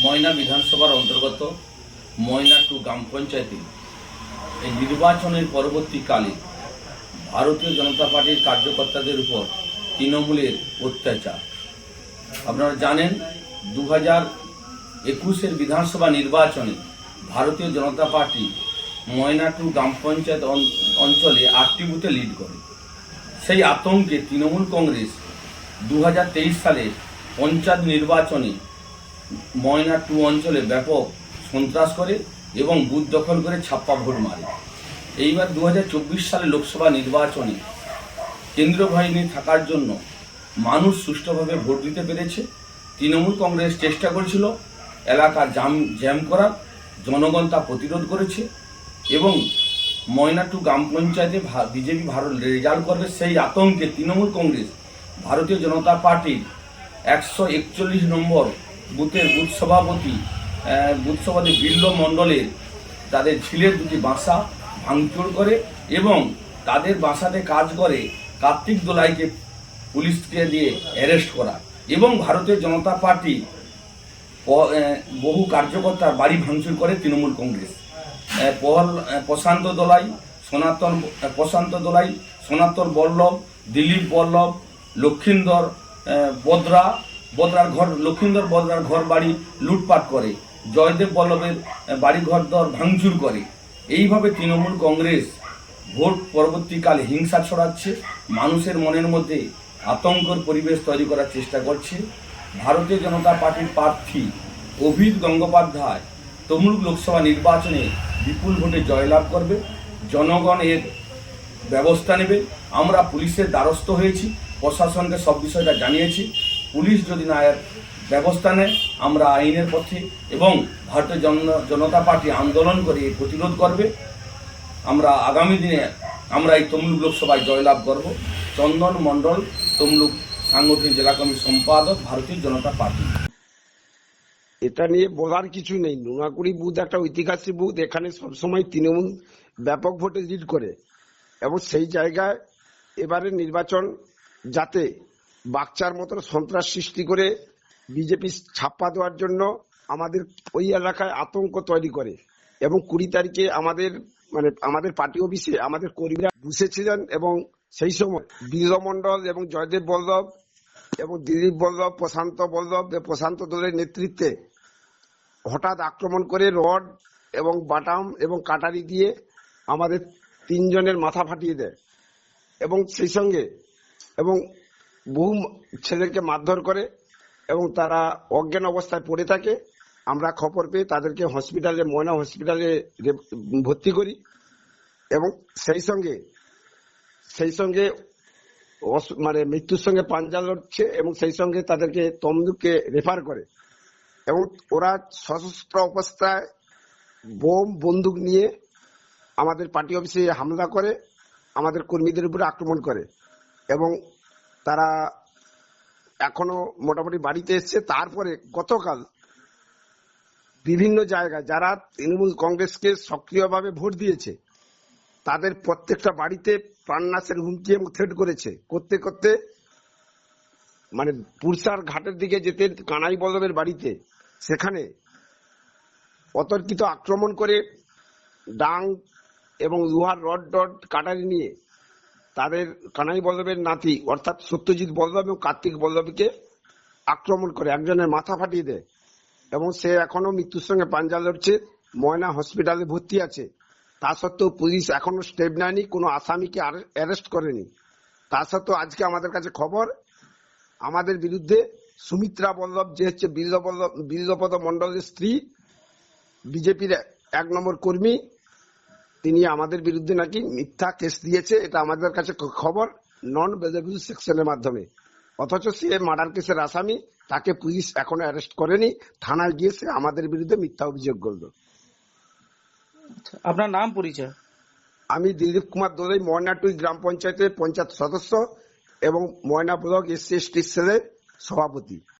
ময়না বিধানসভার অন্তর্গত ময়না 2 গ্রাম পঞ্চায়েতে এই নির্বাচনের পরবর্তীকালে ভারতীয় জনতা পার্টির কার্যকর্তাদের উপর তৃণমূলের অত্যাচার। আপনারা জানেন 2021 বিধানসভা নির্বাচনে ভারতীয় জনতা পার্টি ময়না 2 গ্রাম পঞ্চায়েত অঞ্চলে 8টি বুথে লিড করে। সেই আতঙ্কে তৃণমূল কংগ্রেস 2023 সালে পঞ্চায়েত নির্বাচনে ময়না 2 অঞ্চলে ব্যাপক সন্ত্রাস করে এবং বুথ দখল করে ছাপ্পা ভোট মারে। এইবার 2024 সালে লোকসভা নির্বাচনে কেন্দ্রীয় বাহিনী থাকার জন্য মানুষ সুষ্ঠুভাবে ভোট দিতে পেরেছে। তৃণমূল কংগ্রেস চেষ্টা করেছিল এলাকা জ্যাম করার, জনগণ তা প্রতিরোধ করেছে এবং ময়না 2 গ্রাম পঞ্চায়েতে বিজেপি ভারত রেজাল্ট করবে সেই আতঙ্কে তৃণমূল কংগ্রেস ভারতীয় জনতা পার্টির 141 নম্বর বুথের বুথ সভাপতি বিল্ল মণ্ডলের তাদের ঝিলের 2টি বাসা ভাঙচুর করে এবং তাদের বাসাতে কাজ করে কার্তিক দোলাইকে পুলিশকে দিয়ে অ্যারেস্ট করা এবং ভারতীয় জনতা পার্টি বহু কার্যকর্তার বাড়ি ভাঙচুর করে তৃণমূল কংগ্রেস। প্রশান্ত দোলাই, সনাতন বল্লভ, দিলীপ বল্লভ, লক্ষিন্দর বদ্রার ঘর বাড়ি লুটপাট করে, জয়দেব বল্লভের বাড়িঘর দর ভাঙচুর করে। এইভাবে তৃণমূল কংগ্রেস ভোট পরবর্তীকালে হিংসা ছড়াচ্ছে, মানুষের মনের মধ্যে আতঙ্কের পরিবেশ তৈরি করার চেষ্টা করছে। ভারতীয় জনতা পার্টির প্রার্থী অভিজিৎ গঙ্গোপাধ্যায় তমলুক লোকসভা নির্বাচনে বিপুল ভোটে জয়লাভ করবে। জনগণ এর ব্যবস্থা নেবে। আমরা পুলিশের দ্বারস্থ হয়েছি, প্রশাসনকে সব বিষয়টা জানিয়েছি। পুলিশ যদি না এর ব্যবস্থা নেয় আমরা আইনের পথে এবং ভারতীয় জনতা পার্টি আন্দোলন করে প্রতিরোধ করবে। আমরা আগামী দিনে আমরা এই তমলুক লোকসভায় জয়লাভ করব। চন্দন মণ্ডল, তমলুক সাংগঠনিক জেলা কমিটির সম্পাদক, ভারতীয় জনতা পার্টি। এটা নিয়ে বলার কিছু নেই। নোনাকুড়ি বুথ একটা ঐতিহাসিক বুথ, এখানে সবসময় তৃণমূল ব্যাপক ভোটে লিড করে এবং সেই জায়গায় এবারে নির্বাচন যাতে বাচ্চার মতো সন্ত্রাস সৃষ্টি করে বিজেপি ছাপ্পা দেওয়ার জন্য আমাদের ওই এলাকায় আতঙ্ক তৈরি করে এবং 20 তারিখে আমাদের পার্টি অফিসে আমাদের কর্মীরা বসেছিলেন এবং সেই সময় বিল্ল মণ্ডল এবং জয়দেব বল্লভ এবং দিলীপ বল্লভ, প্রশান্ত দলের নেতৃত্বে হঠাৎ আক্রমণ করে রড এবং বাটাম এবং কাটারি দিয়ে আমাদের 3 জনের মাথা ফাটিয়ে দেয় এবং সেই সঙ্গে এবং বহু ছেলেকে মারধর করে এবং তারা অজ্ঞান অবস্থায় পড়ে থাকে। আমরা খবর পেয়ে তাদেরকে ময়না হসপিটালে ভর্তি করি এবং সেই সঙ্গে মৃত্যুর সঙ্গে পাঞ্জা লড়ছে এবং সেই সঙ্গে তাদেরকে তমলুকে রেফার করে এবং ওরা সশস্ত্র অবস্থায় বন্দুক নিয়ে আমাদের পার্টি অফিসে হামলা করে, আমাদের কর্মীদের উপরে আক্রমণ করে এবং তারা এখনো মোটামুটি বাড়িতে এসছে। তারপরে গতকাল বিভিন্ন জায়গায় যারা তৃণমূল কংগ্রেসকে সক্রিয়ভাবে ভোট দিয়েছে তাদের প্রত্যেকটা বাড়িতে প্রাণনাশের হুমকি এবং থ্রেট করেছে। করতে পুরসার ঘাটের দিকে যেতে কানাই বল্লভের বাড়িতে সেখানে অতর্কিত আক্রমণ করে ডাং এবং লোহার রড কাটারি নিয়ে তাদের কানাই বল্লভের নাতি অর্থাৎ সত্যজিৎ বল্লভ এবং কার্তিক বল্লভকে আক্রমণ করে একজনের মাথা ফাটিয়ে দেয় এবং সে এখনো মৃত্যুর সঙ্গে পাঞ্জা লড়ছে, ময়না হসপিটালে ভর্তি আছে। তা সত্ত্বেও পুলিশ এখনো স্টেপ নেয়নি, কোনো আসামিকে অ্যারেস্ট করেনি। তা সত্ত্বেও আজকে আমাদের কাছে খবর আমাদের বিরুদ্ধে সুমিত্রা বল্লভ, যে হচ্ছে বিল্লপদ মণ্ডলের স্ত্রী, বিজেপির 1 নম্বর কর্মী, তিনি আমাদের বিরুদ্ধে নাকি মিথ্যা কেস দিয়েছে। এটা আমাদের কাছে খবর নন বেলেবল সেকশনের মাধ্যমে। অথচ সে মার্ডার কেসের আসামি, তাকে পুলিশ এখনো অ্যারেস্ট করেনি। থানায় গিয়ে সে আমাদের বিরুদ্ধে মিথ্যা অভিযোগ করলো। আপনার নাম পরিচয়? আমি দিলীপ কুমার দোলাই, ময়না 2 গ্রাম পঞ্চায়েতের পঞ্চায়েত সদস্য এবং ময়না ব্লক SC/ST সেলের সভাপতি।